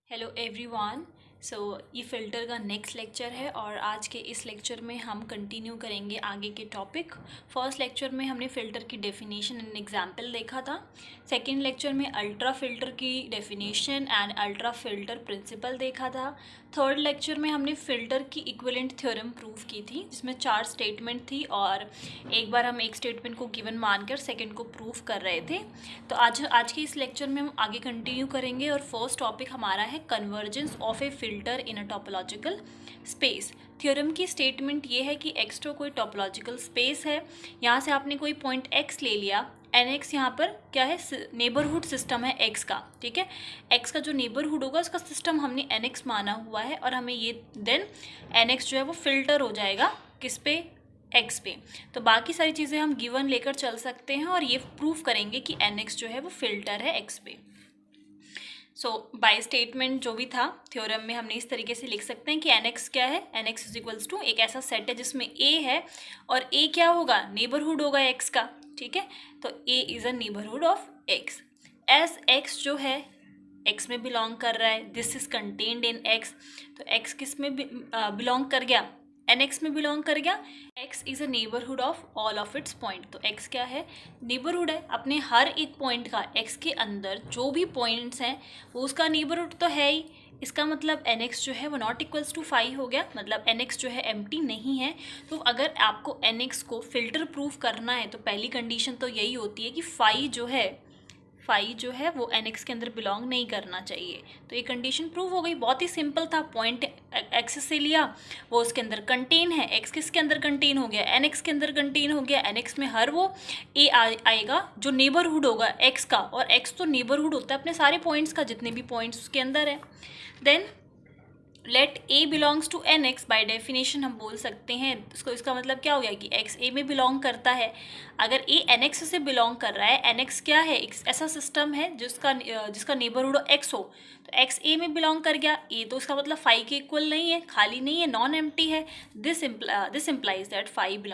Hello everyone. सो ये filter का next lecture है और आज के इस लेक्चर में हम कंटिन्यू करेंगे आगे के टॉपिक। फर्स्ट लेक्चर में हमने फ़िल्टर की डेफिनेशन एंड एग्जांपल देखा था। सेकंड लेक्चर में अल्ट्रा फ़िल्टर की definition and ultra filter principle देखा था। थर्ड लेक्चर में हमने फ़िल्टर की इक्विवेलेंट थ्योरम प्रूव की थी जिसमें 4 स्टेटमेंट थी और एक बार हम एक स्टेटमेंट को गिवन मानकर सेकंड को प्रूव कर रहे थे। तो आज के इस लेक्चर में हम आगे कंटिन्यू करेंगे और फर्स्ट टॉपिक हमारा है convergence of A filter in a topological space. Theorem की स्टेटमेंट ये है कि एक्स तो कोई टोपोलॉजिकल स्पेस है। यहाँ से आपने कोई पॉइंट एक्स ले लिया, एन एक्स यहाँ पर क्या है, नेबरहुड सिस्टम है एक्स का। ठीक है, एक्स का जो नेबरहुड होगा उसका सिस्टम हमने एन एक्स माना हुआ है और हमें ये देन एन एक्स जो है वो फिल्टर हो जाएगा किस पे, एक्स पे। तो बाकी सारी चीज़ें हम गिवन लेकर चल सकते हैं और ये प्रूव करेंगे कि एन एक्स जो है वो फिल्टर है एक्स पे। सो बाय स्टेटमेंट जो भी था थ्योरम में हमने इस तरीके से लिख सकते हैं कि एन एक्स क्या है, N X is equals to एक ऐसा सेट है जिसमें ए है और ए क्या होगा, नेबरहुड होगा एक्स का। ठीक है, तो A is a neighbourhood of x. S x जो है एक्स में बिलोंग कर रहा है, this is contained in x. तो एक्स किस में बिलोंग कर गया, एन एक्स में बिलोंग कर गया। X is a neighbourhood of all of its point. तो एक्स क्या है, नेबरहुड है अपने हर एक पॉइंट का। एक्स के अंदर जो भी पॉइंट्स हैं वो उसका नेबरहुड तो है ही। इसका मतलब एन एक्स जो है वो नॉट इक्वल्स टू 5 हो गया, मतलब एन एक्स जो है एम्प्टी नहीं है। तो अगर आपको एन एक्स को फिल्टर प्रूफ करना है तो पहली कंडीशन तो यही होती है कि फाई जो है वो एन एक्स के अंदर बिलोंग नहीं करना चाहिए। तो ये कंडीशन प्रूव हो गई, बहुत ही सिंपल था। पॉइंट एक्स से लिया, वो उसके अंदर कंटेन है। एक्स किसके अंदर कंटेन हो गया, एन एक्स के अंदर कंटेन हो गया। एन एक्स में हर वो ए आएगा जो नेबरहुड होगा एक्स का, और एक्स तो नेबरहुड होता है अपने सारे पॉइंट्स का, जितने भी पॉइंट्स उसके अंदर है। Then let A belongs to N X, by definition हम बोल सकते हैं इसको, इसका मतलब क्या हो गया कि एक्स ए में बिलोंग करता है। अगर ए एन एक्स से बिलोंग कर रहा है, एन एक्स क्या है, एक ऐसा सिस्टम है जिसका नेबरहुड एक्स हो, तो एक्स ए में बिलोंग कर गया। ए तो इसका मतलब 5 के इक्वल नहीं है, खाली नहीं है, नॉन एम्प्टी है। This implies that 5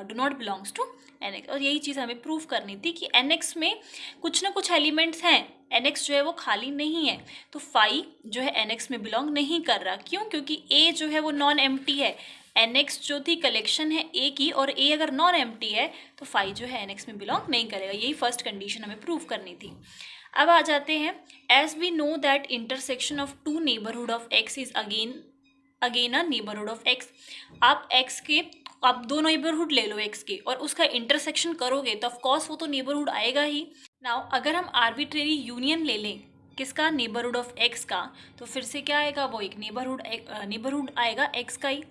do not belongs to N X. और यही चीज़ हमें प्रूव करनी थी कि एन एक्स में कुछ ना कुछ एलिमेंट्स हैं, एन एक्स जो है वो खाली नहीं है। तो 5 जो है एन एक्स में बिलोंग नहीं कर रहा। क्यों? क्योंकि ए जो है वो नॉन एम्प्टी है। एन एक्स जो थी कलेक्शन है ए की, और ए अगर नॉन एम्प्टी है तो 5 जो है एन एक्स में बिलोंग नहीं करेगा। यही फर्स्ट कंडीशन हमें प्रूव करनी थी। अब आ जाते हैं, as we know that intersection of two neighbourhood of X is again a neighbourhood of X. आप दो नेबरहुड ले लो एक्स के और उसका इंटरसेक्शन करोगे तो ऑफकोर्स वो तो नेबरहुड आएगा ही। नाउ अगर हम आर्बिट्रेरी यूनियन ले लें किसका, नेबरहुड ऑफ एक्स का, तो फिर से क्या आएगा, वो एक नेबरहुड आएगा एक्स का ही।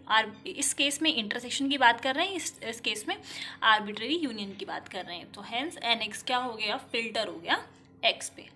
इस केस में इंटरसेक्शन की बात कर रहे हैं, इस केस में आर्बिट्रेरी यूनियन की बात कर रहे हैं। तो हेंस एन एक्स क्या हो गया, फिल्टर हो गया एक्स पे।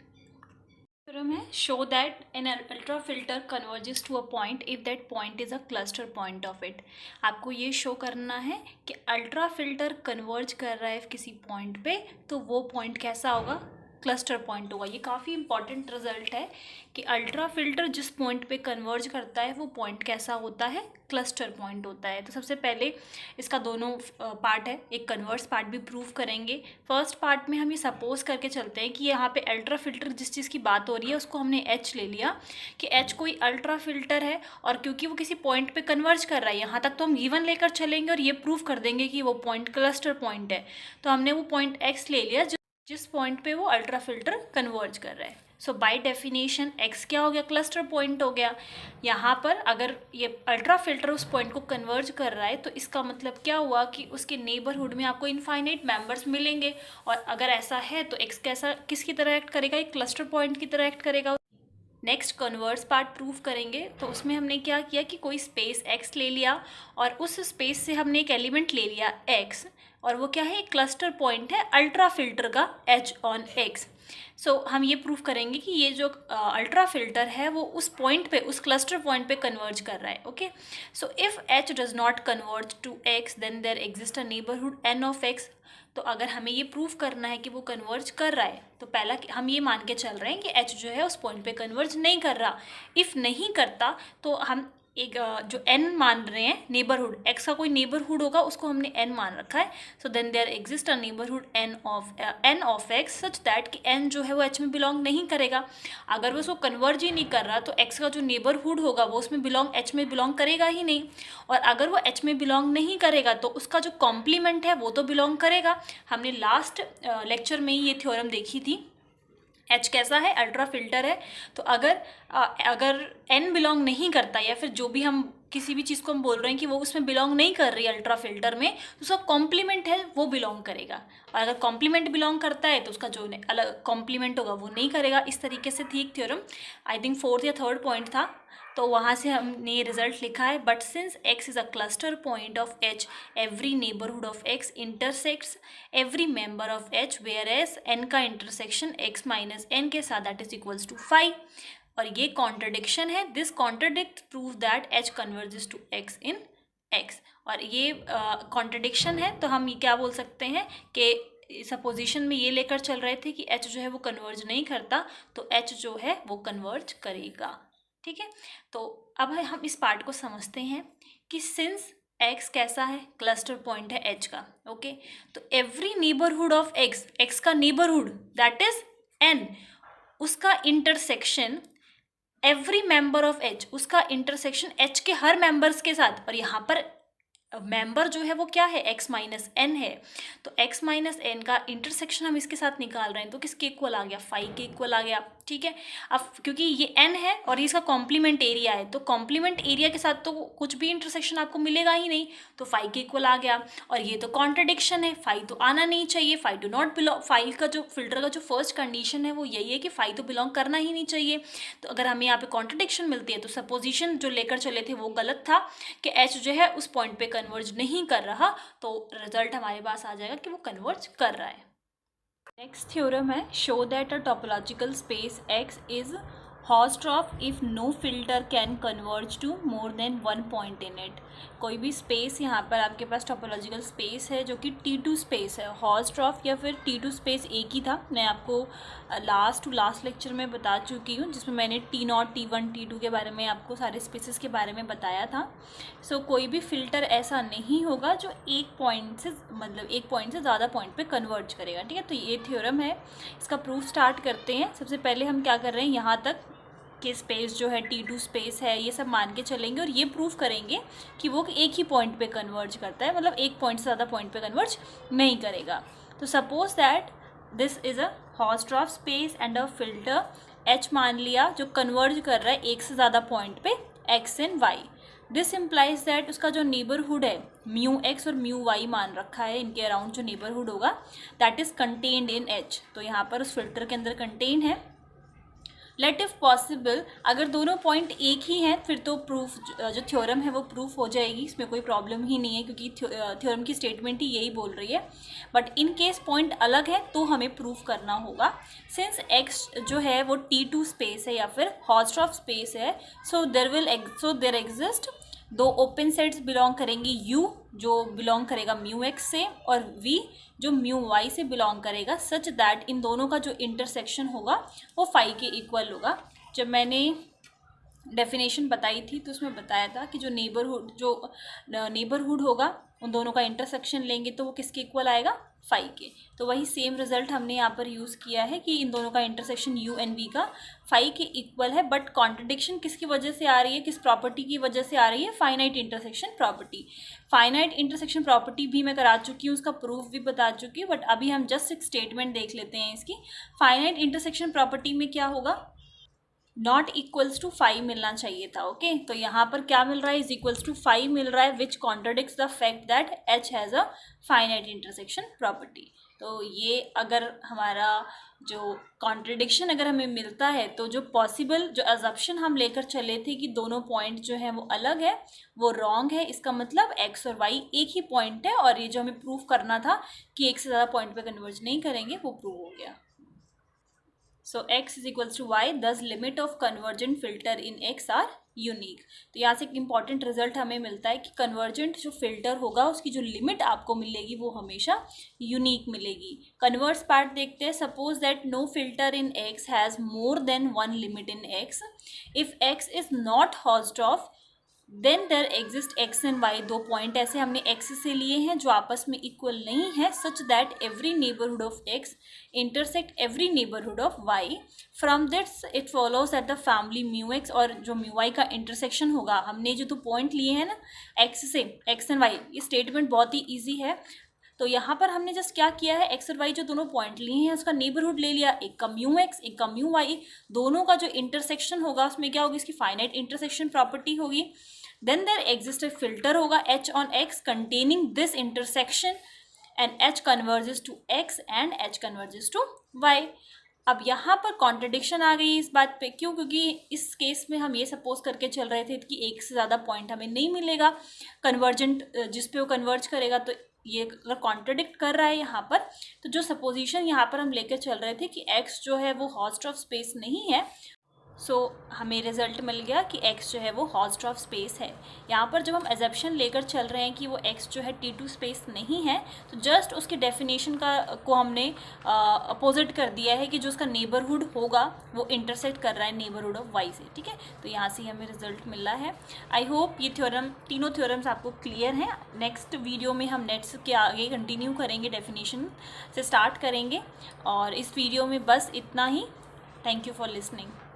थ्योरम है, show that an ultra filter converges to a point if that point is a cluster point of it. आपको ये शो करना है कि अल्ट्रा फिल्टर कन्वर्ज कर रहा है किसी पॉइंट पे, तो वो पॉइंट कैसा होगा, क्लस्टर पॉइंट होगा। ये काफ़ी इंपॉर्टेंट रिजल्ट है कि अल्ट्रा फिल्टर जिस पॉइंट पे कन्वर्ज करता है वो पॉइंट कैसा होता है, क्लस्टर पॉइंट होता है। तो सबसे पहले इसका दोनों पार्ट है, एक कन्वर्स पार्ट भी प्रूव करेंगे। फर्स्ट पार्ट में हम ये सपोज करके चलते हैं कि यहाँ पे अल्ट्रा फिल्टर जिस चीज़ की बात हो रही है उसको हमने एच ले लिया कि एच कोई अल्ट्रा फिल्टर है, और क्योंकि वो किसी पॉइंट पे कन्वर्ज कर रहा है, यहाँ तक तो हम गिवन लेकर चलेंगे और ये प्रूव कर देंगे कि वो पॉइंट क्लस्टर पॉइंट है। तो हमने वो पॉइंट एक्स ले लिया जिस पॉइंट पे वो अल्ट्रा फिल्टर कन्वर्ज कर रहा है। सो बाय डेफिनेशन एक्स क्या हो गया, क्लस्टर पॉइंट हो गया। यहाँ पर अगर ये अल्ट्रा फिल्टर उस पॉइंट को कन्वर्ज कर रहा है तो इसका मतलब क्या हुआ कि उसके नेबरहुड में आपको इनफाइनाइट मेंबर्स मिलेंगे, और अगर ऐसा है तो एक्स कैसा, किसकी तरह एक्ट करेगा, एक क्लस्टर पॉइंट की तरह एक्ट करेगा। नेक्स्ट कन्वर्स पार्ट प्रूव करेंगे, तो उसमें हमने क्या किया कि कोई स्पेस एक्स ले लिया और उस स्पेस से हमने एक एलिमेंट ले लिया एक्स, और वो क्या है, एक क्लस्टर पॉइंट है अल्ट्रा फिल्टर का एच ऑन एक्स। सो हम ये प्रूव करेंगे कि ये जो अल्ट्रा फिल्टर है वो उस पॉइंट पे, उस क्लस्टर पॉइंट पे कन्वर्ज कर रहा है। Okay, so if h does not converge to x then there exist a neighbourhood n of x. तो अगर हमें ये प्रूव करना है कि वो कन्वर्ज कर रहा है तो पहला हम ये मान के चल रहे हैं कि एच जो है उस पॉइंट पे कन्वर्ज नहीं कर रहा। इफ़ नहीं करता तो हम एक जो n मान रहे हैं नेबरहुड, x का कोई नेबरहुड होगा उसको हमने n मान रखा है. So then there exist a neighbourhood n of x such that कि n जो है वो h में बिलोंग नहीं करेगा. अगर वो उसको कन्वर्ज ही नहीं कर रहा तो x का जो नेबरहुड होगा वो उसमें h में बिलोंग करेगा ही नहीं. और अगर वो h में बिलोंग नहीं करेगा तो उसका जो कॉम्प्लीमेंट है वो तो बिलोंग करेगा. हमने लास्ट लेक्चर में ही ये थ्योरम देखी थी. H कैसा है, अल्ट्रा फिल्टर है. तो अगर N बिलोंग नहीं करता या फिर जो भी हम किसी भी चीज़ को हम बोल रहे हैं कि वो उसमें बिलोंग नहीं कर रही है अल्ट्रा फिल्टर में, तो उसका कॉम्प्लीमेंट है वो बिलोंग करेगा. और अगर कॉम्प्लीमेंट बिलोंग करता है तो उसका जो अलग कॉम्प्लीमेंट होगा वो नहीं करेगा. इस तरीके से थी एक थ्योरम. आई थिंक 4th या 3rd पॉइंट था, तो वहाँ से हमने ये रिजल्ट लिखा है. But since x is a cluster point of h, every neighbourhood of x intersects every member of h, whereas n का इंटरसेक्शन x माइनस n के साथ दैट इज इक्वल्स टू 5. और ये कॉन्ट्रडिक्शन है. This contradict prove that h converges to x in x. और ये contradiction है, तो हम ये क्या बोल सकते हैं कि सपोजिशन में ये लेकर चल रहे थे कि h जो है वो कन्वर्ज नहीं करता, तो h जो है वो कन्वर्ज करेगा. ठीक है, तो अब हम इस पार्ट को समझते हैं कि सिंस x कैसा है, क्लस्टर पॉइंट है h का. ओके, तो एवरी नेबरहुड ऑफ x का नेबरहुड दैट इज n, उसका intersection every member of h, उसका इंटरसेक्शन h के हर मेंबर्स के साथ. और यहाँ पर मेंबर जो है वो क्या है, x माइनस एन है. तो x माइनस एन का इंटरसेक्शन हम इसके साथ निकाल रहे हैं, तो किसके इक्वल आ गया, 5 के इक्वल आ गया. ठीक है, अब क्योंकि ये n है और ये इसका कॉम्प्लीमेंट एरिया है, तो कॉम्प्लीमेंट एरिया के साथ तो कुछ भी इंटरसेक्शन आपको मिलेगा ही नहीं, तो 5 के इक्वल आ गया. और ये तो कॉन्ट्रडिक्शन है, 5 तो आना नहीं चाहिए, 5 डू नॉट बिलोंग. 5 का जो फिल्टर का जो फर्स्ट कंडीशन है वो यही है कि 5 तो बिलोंग करना ही नहीं चाहिए. तो अगर हमें यहाँ पे कॉन्ट्रडिक्शन मिलती है तो सपोजिशन जो लेकर चले थे वो गलत था कि h जो है उस पॉइंट पे कन्वर्ज नहीं कर रहा, तो रिजल्ट हमारे पास आ जाएगा कि वो कन्वर्ज कर रहा है. नेक्स्ट थ्योरम है, show that a topological space x is Hausdorff if no filter can converge to more than one point in it. कोई भी स्पेस यहाँ पर आपके पास टोपोलॉजिकल स्पेस है जो कि T2 स्पेस है. Hausdorff या फिर T2 स्पेस एक ही था, मैं आपको लास्ट लेक्चर में बता चुकी हूँ, जिसमें मैंने T0, T1, T2 के बारे में आपको सारे स्पेसेस के बारे में बताया था. सो कोई भी फिल्टर ऐसा नहीं होगा जो एक पॉइंट से ज़्यादा पॉइंट पे कन्वर्ज करेगा. ठीक है, तो ये थ्योरम है, इसका प्रूफ स्टार्ट करते हैं. सबसे पहले हम क्या कर रहे हैं, यहाँ तक कि स्पेस जो है T2 स्पेस है ये सब मान के चलेंगे और ये प्रूफ करेंगे कि वो एक ही पॉइंट पे कन्वर्ज करता है, मतलब एक पॉइंट से ज़्यादा पॉइंट पे कन्वर्ज नहीं करेगा. तो suppose that this is a Hausdorff space and a filter H मान लिया जो कन्वर्ज कर रहा है एक से ज़्यादा पॉइंट पे x and y. This implies that उसका जो नेबरहुड है म्यू x और म्यू y मान रखा है, इनके अराउंड जो नेबरहुड होगा that is contained in H. तो यहाँ पर उस फिल्टर के अंदर कंटेन है. लेट इफ पॉसिबल, अगर दोनों पॉइंट एक ही हैं फिर तो प्रूफ जो थ्योरम है वो प्रूफ हो जाएगी, इसमें कोई प्रॉब्लम ही नहीं है क्योंकि थ्योरम की स्टेटमेंट ही यही बोल रही है. बट इन केस पॉइंट अलग है तो हमें प्रूफ करना होगा. सिंस x जो है वो T2 स्पेस है या फिर Hausdorff स्पेस है, सो देयर एग्जिस्ट दो ओपन सेट्स बिलोंग करेंगी, u जो बिलोंग करेगा म्यू x से और v जो म्यू y से बिलोंग करेगा, सच दैट इन दोनों का जो इंटरसेक्शन होगा वो 5 के इक्वल होगा. जब मैंने डेफिनेशन बताई थी तो उसमें बताया था कि जो नेबरहुड होगा उन दोनों का इंटरसेक्शन लेंगे तो वो किसके इक्वल आएगा, 5 के. तो वही सेम रिजल्ट हमने यहाँ पर यूज़ किया है कि इन दोनों का इंटरसेक्शन u एंड v का 5 के इक्वल है. बट कॉन्ट्रडिक्शन किसकी वजह से आ रही है, किस प्रॉपर्टी की वजह से आ रही है, finite intersection property. Finite intersection property भी मैं करा चुकी हूँ, उसका प्रूफ भी बता चुकी हूँ, बट अभी हम जस्ट एक स्टेटमेंट देख लेते हैं इसकी. फाइनाइट इंटरसेक्शन प्रॉपर्टी में क्या होगा, नॉट इक्वल्स टू 5 मिलना चाहिए था. ओके, तो यहाँ पर क्या मिल रहा है, इज इक्वल्स टू 5 मिल रहा है, which contradicts the fact that H has a finite intersection property. तो ये अगर हमारा जो कॉन्ट्रडिक्शन अगर हमें मिलता है तो जो पॉसिबल जो अजप्शन हम लेकर चले थे कि दोनों पॉइंट जो हैं वो अलग है वो रॉन्ग है. इसका मतलब x और y एक ही पॉइंट है और ये जो हमें प्रूफ करना था कि एक से ज़्यादा पॉइंट पे कन्वर्ज नहीं करेंगे वो प्रूव हो गया. So x is equals to y, thus limit of convergent filter in x are unique. तो यहाँ से एक इम्पॉर्टेंट रिजल्ट हमें मिलता है कि कन्वर्जेंट जो फिल्टर होगा उसकी जो लिमिट आपको मिलेगी वो हमेशा यूनिक मिलेगी. कन्वर्स पार्ट देखते हैं. Suppose that no filter in x has more than one limit in x. If x is not Hausdorff then there exist x and y, दो पॉइंट ऐसे हमने एक्स से लिए हैं जो आपस में इक्वल नहीं है, such that every neighbourhood of x intersect every neighbourhood of y, from this it follows that the family mu x, और जो म्यू वाई का इंटरसेक्शन होगा, हमने जो दो पॉइंट लिए हैं ना एक्स से, एक्स एंड वाई, ये स्टेटमेंट बहुत ही ईजी है। तो यहाँ पर हमने जस्ट क्या किया है, एक्स और वाई जो दोनों पॉइंट लिए हैं उसका नेबरहुड ले लिया, एक का म्यू एक्स एक का म्यू वाई, दोनों का जो इंटरसेक्शन होगा उसमें क्या होगी, इसकी फाइनाइट इंटरसेक्शन प्रॉपर्टी होगी। Then there exist a filter होगा h on x containing this intersection and h converges to x and h converges to y। अब यहाँ पर कॉन्ट्रडिक्शन आ गई इस बात पे, क्यों? क्योंकि इस केस में हम ये सपोज करके चल रहे थे कि एक से ज़्यादा पॉइंट हमें नहीं मिलेगा कन्वर्जेंट, जिस पे वो कन्वर्ज करेगा, तो ये अगर कॉन्ट्रडिक्ट कर रहा है यहाँ पर, तो जो सपोजिशन यहाँ पर हम लेकर चल रहे थे कि x जो है वो हॉस्ट ऑफ स्पेस नहीं है, सो हमें रिजल्ट मिल गया कि x जो है वो हॉस्ट ऑफ स्पेस है। यहाँ पर जब हम एजप्शन लेकर चल रहे हैं कि वो x जो है T2 स्पेस नहीं है, तो जस्ट उसके डेफिनेशन को हमने अपोजिट कर दिया है कि जो उसका नेबरहुड होगा वो इंटरसेक्ट कर रहा है नेबरहुड ऑफ y से, ठीक है। तो यहाँ से हमें रिजल्ट मिला है। आई होप ये थ्योरम, तीनों थ्योरम्स आपको क्लियर हैं। नेक्स्ट वीडियो में हम नेक्स्ट के आगे कंटिन्यू करेंगे, डेफिनेशन से स्टार्ट करेंगे, और इस वीडियो में बस इतना ही। Thank you for listening.